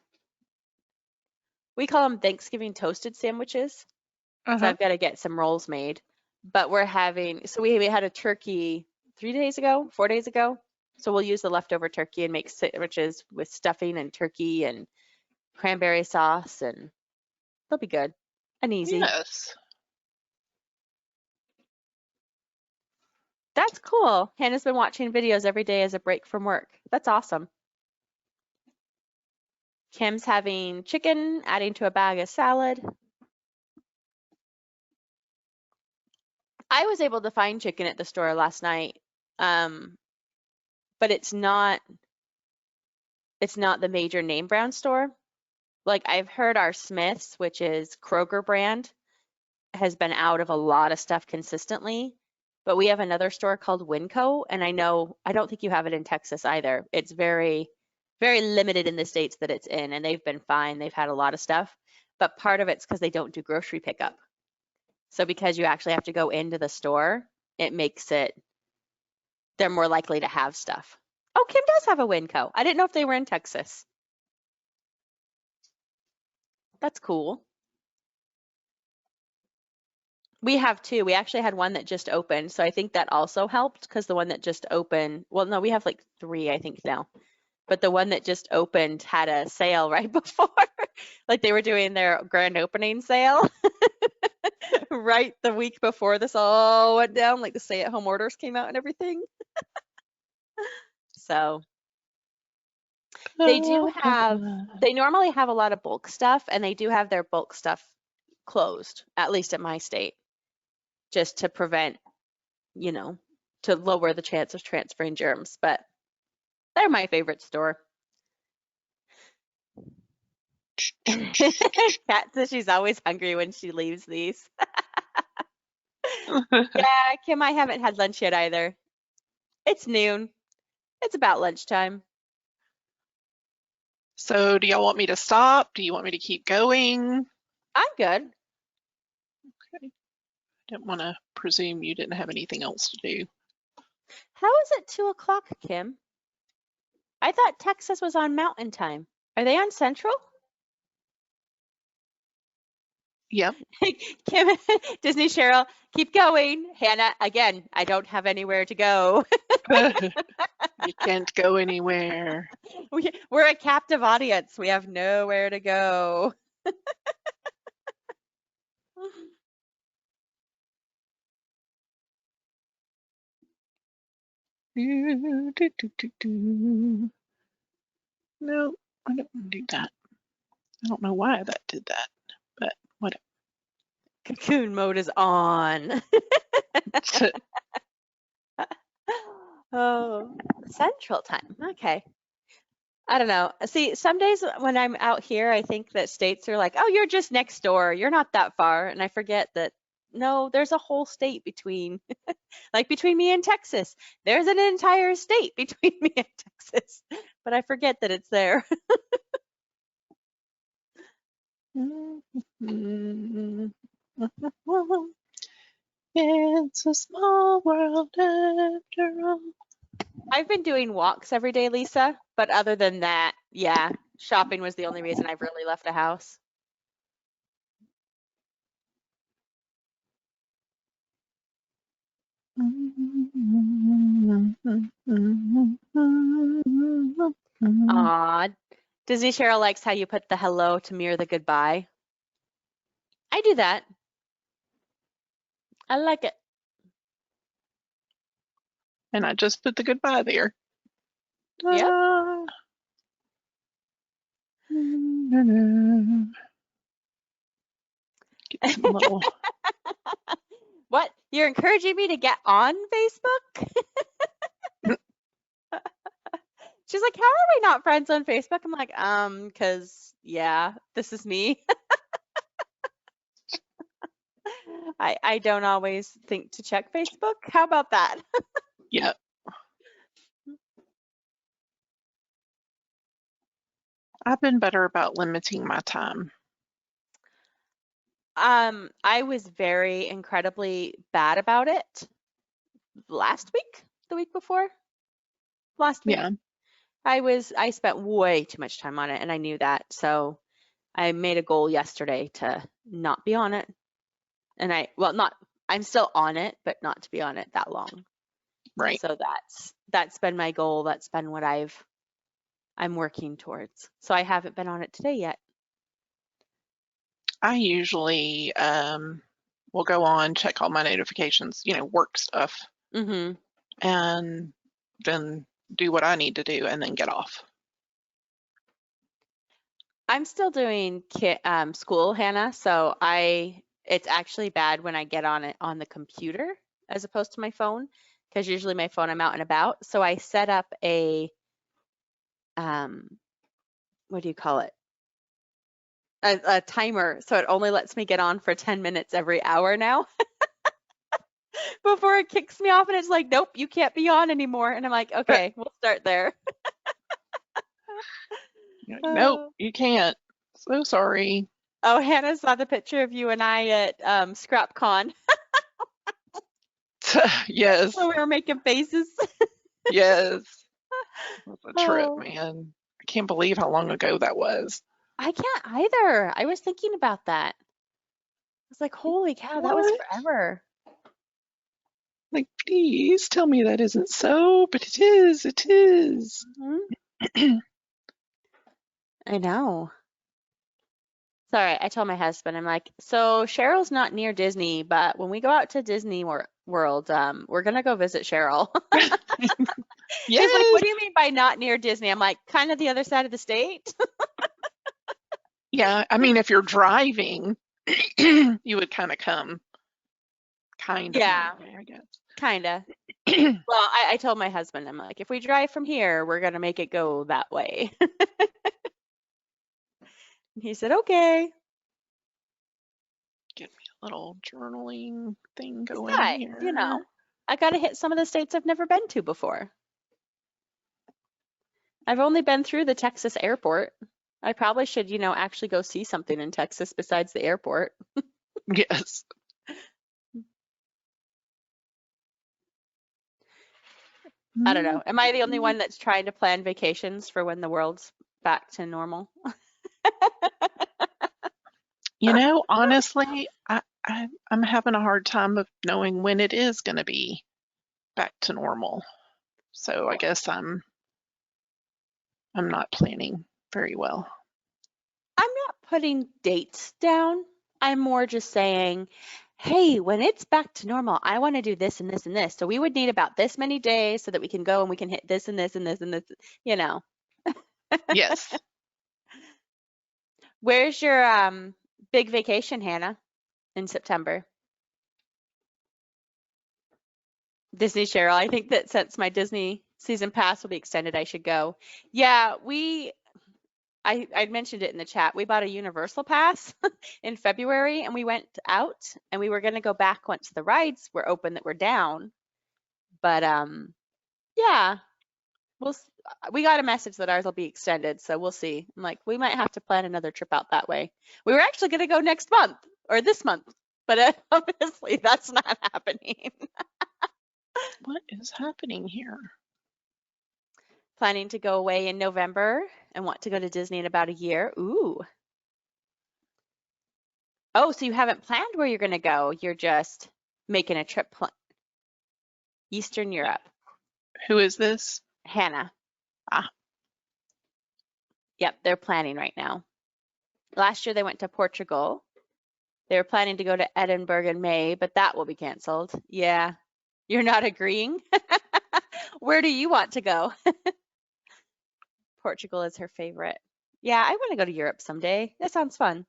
we call them Thanksgiving toasted sandwiches. So I've got to get some rolls made. But so we had a turkey 4 days ago. So we'll use the leftover turkey and make sandwiches with stuffing and turkey and cranberry sauce, and they'll be good and easy. Yes. That's cool. Hannah's been watching videos every day as a break from work. That's awesome. Kim's having chicken, adding to a bag of salad. I was able to find chicken at the store last night, but it's not the major name brand store. Like, I've heard our Smith's, which is Kroger brand, has been out of a lot of stuff consistently, but we have another store called Winco, and I don't think you have it in Texas either. It's very, very limited in the states that it's in, and they've been fine. They've had a lot of stuff, but part of it's because they don't do grocery pickup. So because you actually have to go into the store, it makes it they're more likely to have stuff. Oh, Kim does have a Winco. I didn't know if they were in Texas. That's cool. We have two. We actually had one that just opened, so I think that also helped because the one that just opened, well, no, we have like three, I think now. But the one that just opened had a sale right before, like they were doing their grand opening sale right the week before this all went down, like the stay-at-home orders came out and everything. So they normally have a lot of bulk stuff, and they do have their bulk stuff closed, at least at my state, just to prevent, to lower the chance of transferring germs. But they're my favorite store. Kat says she's always hungry when she leaves these. Yeah, Kim, I haven't had lunch yet either. It's noon. It's about lunchtime. So do y'all want me to stop? Do you want me to keep going? I'm good. Okay. Didn't want to presume you didn't have anything else to do. How is it 2 o'clock, Kim? I thought Texas was on Mountain Time. Are they on Central? Yep. Kim, Disney Cheryl, keep going. Hannah, again, I don't have anywhere to go. You can't go anywhere. We're a captive audience. We have nowhere to go. No, I don't want to do that. I don't know why that did that, but whatever. Cocoon mode is on. Oh, Central Time. Okay. I don't know. See, some days when I'm out here, I think that states are like, oh, you're just next door. You're not that far. And I forget that, no, there's a whole state between, like between me and Texas. There's an entire state between me and Texas. But I forget that it's there. It's a small world after all. I've been doing walks every day, Lisa, but other than that, yeah, shopping was the only reason I've really left the house. Aw, Disney Cheryl likes how you put the hello to mirror the goodbye. I do that. I like it. And I just put the goodbye there. Yep. Get some little... What? You're encouraging me to get on Facebook? She's like, how are we not friends on Facebook? I'm like, because yeah, this is me. I don't always think to check Facebook. How about that? Yeah. I've been better about limiting my time. I was very incredibly bad about it last week, the week before. Last week. Yeah. I spent way too much time on it, and I knew that. So I made a goal yesterday to not be on it. And I'm still on it, but not to be on it that long. Right. So that's been my goal. That's been what I'm working towards. So I haven't been on it today yet. I usually will go on, check all my notifications, work stuff, Mm-hmm. and then do what I need to do and then get off. I'm still doing school, Hannah, so it's actually bad when I get on it on the computer as opposed to my phone, because usually my phone I'm out and about. So I set up a what do you call it? A timer, so it only lets me get on for 10 minutes every hour now. Before it kicks me off and it's like, nope, you can't be on anymore. And I'm like, okay, we'll start there. Nope, you can't. So sorry. Oh, Hannah saw the picture of you and I at ScrapCon. Yes, when we were making faces. yes. It was a trip, Oh, man. I can't believe how long ago that was. I can't either. I was thinking about that. I was like, holy cow, that was What? forever. Like, please tell me that isn't so, but it is, it is. Mhm. I know. Sorry, I told my husband, I'm like, so Cheryl's not near Disney, but when we go out to Disney World, we're gonna go visit Cheryl. He's like, what Yes. do you mean by not near Disney? I'm like, kind of the other side of the state. Yeah, I mean, if you're driving, you would kind of come kind of my Yeah, way, I guess. kind of. Well, I told my husband, I'm like, if we drive from here, we're gonna make it go that way. He said, okay. Get me a little journaling thing going Besides, here. I gotta hit some of the states I've never been to before. I've only been through the Texas airport. I probably should, actually go see something in Texas besides the airport. Yes. I don't know. Am I the only one that's trying to plan vacations for when the world's back to normal? You know, honestly, I'm having a hard time of knowing when it is going to be back to normal. So I guess I'm not planning very well. I'm not putting dates down. I'm more just saying, hey, when it's back to normal, I want to do this and this and this. So we would need about this many days so that we can go and we can hit this and this and this and this, you know. Yes. Where's your big vacation, Hannah, in September? Disney Cheryl. I think that since my Disney season pass will be extended, I should go. Yeah, I'd mentioned it in the chat. We bought a Universal pass in February and we went out and we were going to go back once the rides were open that were down. But yeah, we got a message that ours will be extended, so we'll see. I'm like, we might have to plan another trip out that way. We were actually going to go next month or this month, but obviously that's not happening. What is happening here? Planning to go away in November and want to go to Disney in about a year. Ooh. Oh, so you haven't planned where you're going to go. You're just making a trip plan. Eastern Europe. Who is this? Hannah. Ah, Yep, they're planning right now. Last year they went to Portugal. They were planning to go to Edinburgh in May, but that will be canceled. Yeah. You're not agreeing? Where do you want to go? Portugal is her favorite. Yeah, I want to go to Europe someday. That sounds fun.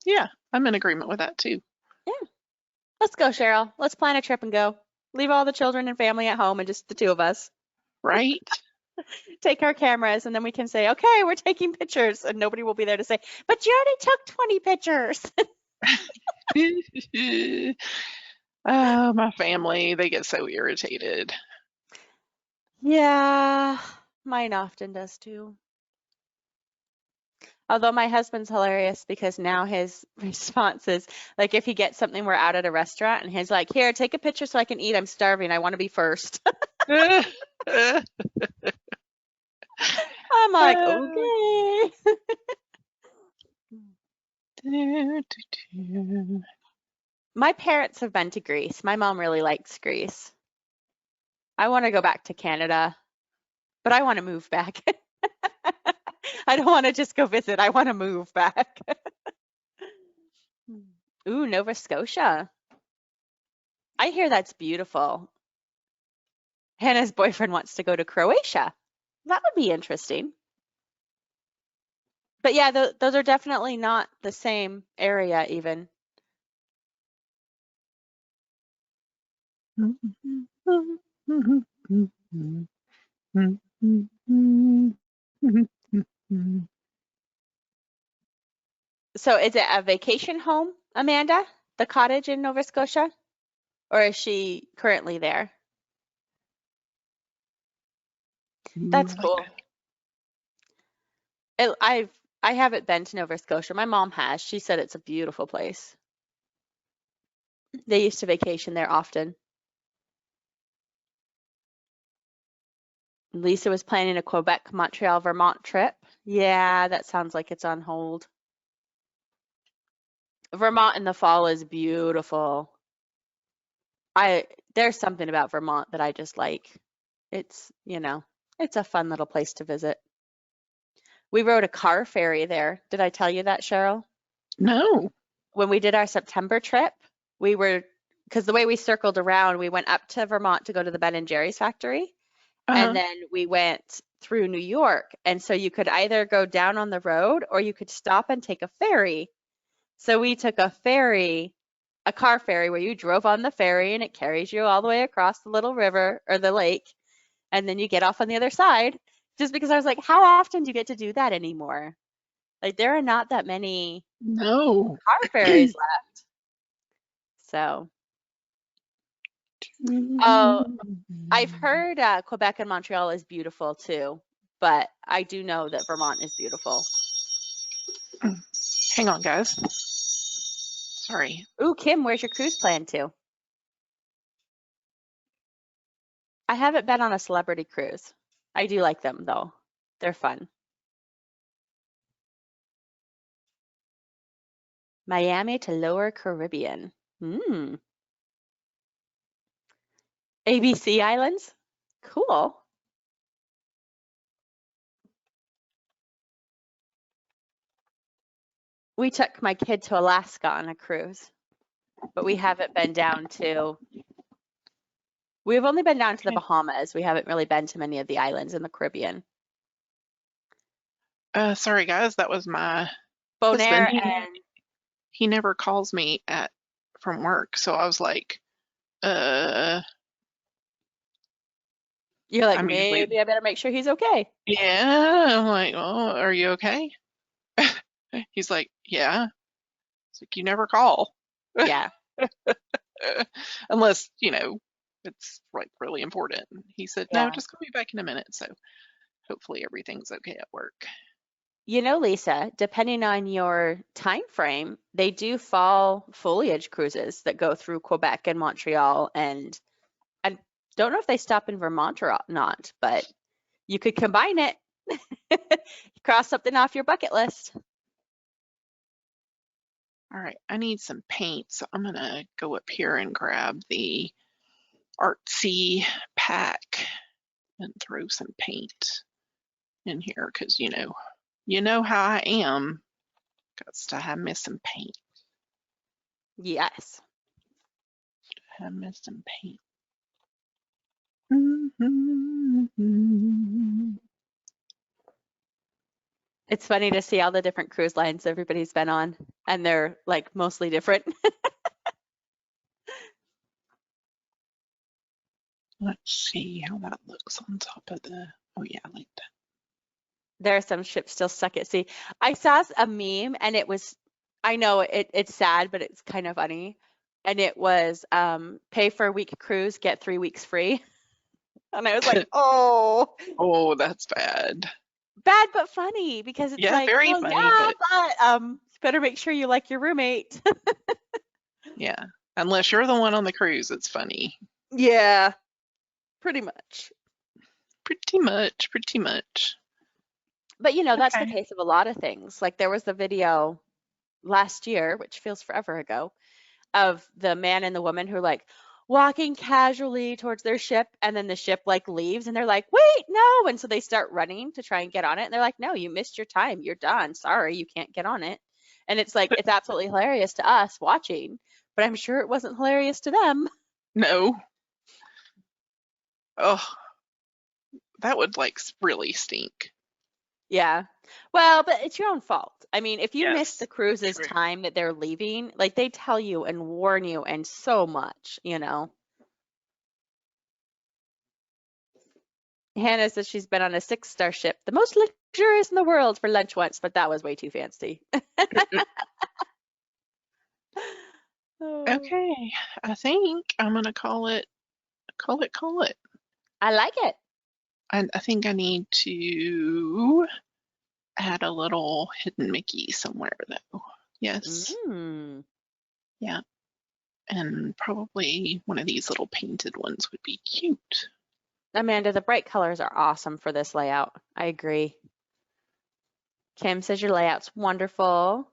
yeah, I'm in agreement with that too. Yeah. Let's go, Cheryl. Let's plan a trip and go. Leave all the children and family at home and just the two of us. Right? Take our cameras and then we can say, okay, we're taking pictures, and nobody will be there to say, but you already took 20 pictures. Oh, my family, they get so irritated. Yeah, mine often does too. Although my husband's hilarious because now his response is like if he gets something, we're out at a restaurant and he's like, here, take a picture so I can eat. I'm starving. I want to be first. I'm like, okay. My parents have been to Greece. My mom really likes Greece. I want to go back to Canada, but I want to move back. I don't want to just go visit. I want to move back. Ooh, Nova Scotia. I hear that's beautiful. Hannah's boyfriend wants to go to Croatia. That would be interesting. But yeah, those are definitely not the same area even. So is it a vacation home, Amanda? The cottage in Nova Scotia? Or is she currently there? That's cool. I haven't been to Nova Scotia. My mom has. She said it's a beautiful place. They used to vacation there often. Lisa was planning a Quebec, Montreal, Vermont trip. Yeah, that sounds like it's on hold. Vermont in the fall is beautiful. There's something about Vermont that I just like. It's, it's a fun little place to visit. We rode a car ferry there. Did I tell you that, Cheryl? No. When we did our September trip, because the way we circled around, we went up to Vermont to go to the Ben and Jerry's factory, and Uh-huh. then we went through New York. And so you could either go down on the road or you could stop and take a ferry. So we took a car ferry where you drove on the ferry and it carries you all the way across the little river or the lake, and then you get off on the other side. Just because I was like, how often do you get to do that anymore? Like, there are not that many No. car ferries left. So, oh, I've heard Quebec and Montreal is beautiful too, but I do know that Vermont is beautiful. Hang on, guys. Sorry. Ooh, Kim, where's your cruise plan to? I haven't been on a celebrity cruise. I do like them though. They're fun. Miami to Lower Caribbean. ABC Islands? Cool. We took my kid to Alaska on a cruise, but we haven't been down to, we've only been down to the Bahamas. We haven't really been to many of the islands in the Caribbean. Sorry, guys. That was my Bonaire husband. and He never calls me from work, so I was like, you're like, I'm usually, maybe I better make sure he's okay. yeah. I'm like, oh, are you okay? He's like, yeah. It's like, you never call. Yeah. Unless, it's like really important. He said, no, Yeah. just call me back in a minute. So hopefully everything's okay at work. Lisa, depending on your time frame, they do fall foliage cruises that go through Quebec and Montreal, and I don't know if they stop in Vermont or not, but you could combine it. Cross something off your bucket list. All right, I need some paint, so I'm gonna go up here and grab the Artsy pack and throw some paint in here because you know how I am. Got to have me some paint. Yes. Have me some paint. Mm-hmm. It's funny to see all the different cruise lines everybody's been on, and they're like mostly different. Let's see how that looks on top of oh yeah, I like that. There are some ships still stuck at sea. I saw a meme and I know it's sad, but it's kind of funny. And it was pay for a week cruise, get 3 weeks free. And I was like, oh. Oh, that's bad. Bad but funny because it's like, very well, funny, yeah, but you better make sure you like your roommate. Yeah, unless you're the one on the cruise, it's funny. Yeah, pretty much. Pretty much. But that's the case of a lot of things. Like there was the video last year, which feels forever ago, of the man and the woman who are like walking casually towards their ship, and then the ship like leaves and they're like, wait, no. And so they start running to try and get on it. And they're like, no, you missed your time. You're done. Sorry, you can't get on it. And it's like, it's absolutely hilarious to us watching, but I'm sure it wasn't hilarious to them. No. Oh, that would like really stink. Yeah. Well, but it's your own fault. I mean, if you miss Yes, the cruise's true. time that they're leaving, like they tell you and warn you and so much, Hannah says she's been on a 6-star ship, the most luxurious in the world, for lunch once, but that was way too fancy. Okay, I think I'm gonna call it. I like it. And I think I need to add a little hidden Mickey somewhere though. Yes. Mm. Yeah. And probably one of these little painted ones would be cute. Amanda, the bright colors are awesome for this layout. I agree. Kim says your layout's wonderful.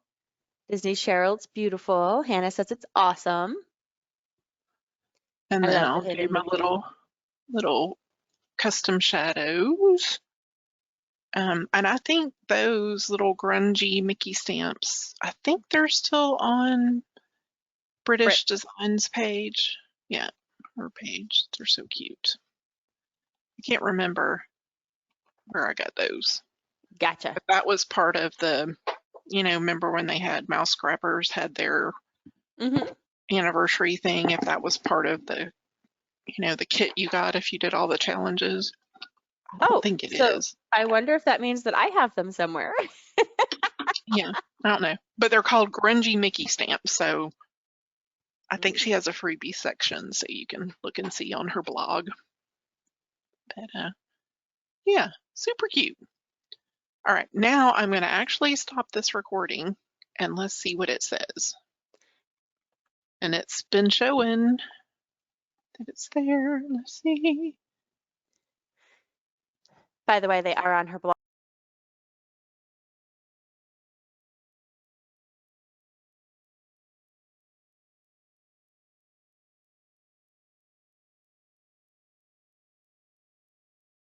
Disney Cheryl, it's beautiful. Hannah says it's awesome. And I then love the I'll do hidden my Mickey. little custom shadows. And I think those little grungy Mickey stamps, I think they're still on Brit, British Designs page. Yeah, her page. They're so cute. I can't remember where I got those. gotcha. But that was part of the, remember when they had Mouse Scrappers had their Mm-hmm. anniversary thing, if that was part of the, the kit you got if you did all the challenges. I don't Oh, think it so is. I wonder if that means that I have them somewhere. Yeah, I don't know. But they're called grungy Mickey stamps, so I think she has a freebie section so you can look and see on her blog. But yeah, super cute. All right, now I'm going to actually stop this recording and let's see what it says. And it's been showing that it's there. Let's see. By the way, they are on her blog.